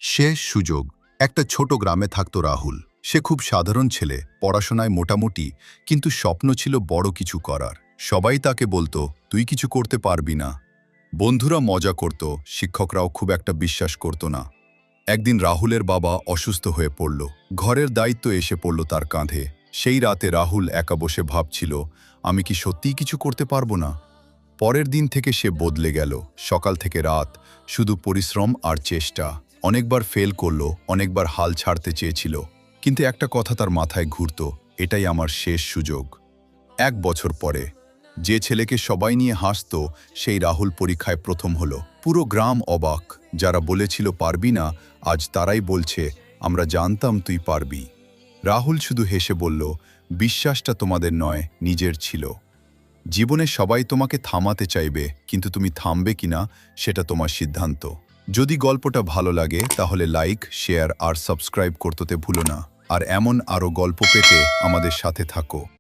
শেষ সুযোগ। একটা ছোট গ্রামে থাকত রাহুল। সে খুব সাধারণ ছেলে, পড়াশোনায় মোটামুটি, কিন্তু স্বপ্ন ছিল বড় কিছু করার। সবাই তাকে বলতো, তুই কিছু করতে পারবি না। বন্ধুরা মজা করত, শিক্ষকরাও খুব একটা বিশ্বাস করত না। একদিন রাহুলের বাবা অসুস্থ হয়ে পড়ল। ঘরের দায়িত্ব এসে পড়ল তার কাঁধে। সেই রাতে রাহুল একা বসে ভাবছিল, আমি কি সত্যিই কিছু করতে পারবো না? পরের দিন থেকে সে বদলে গেল। সকাল থেকে রাত শুধু পরিশ্রম আর চেষ্টা। অনেকবার ফেল করলো, অনেকবার হাল ছাড়তে চেয়েছিল, কিন্তু একটা কথা তার মাথায় ঘুরত, এটাই আমার শেষ সুযোগ। 1 বছর পরে যে ছেলেকে সবাই নিয়ে হাসত, সেই রাহুল পরীক্ষায় প্রথম হলো। পুরো গ্রাম অবাক। যারা বলেছিল পারবি না, আজ তারাই বলছে, আমরা জানতাম তুই পারবি। রাহুল শুধু হেসে বলল, বিশ্বাসটা তোমাদের নয়, নিজের ছিল। জীবনে সবাই তোমাকে থামাতে চাইবে, কিন্তু তুমি থামবে কিনা সেটা তোমার সিদ্ধান্ত। যদি গল্পটা ভালো লাগে তাহলে লাইক, শেয়ার আর সাবস্ক্রাইব করতে ভুলো না। আর এমন আরও গল্প পেতে আমাদের সাথে থাকো।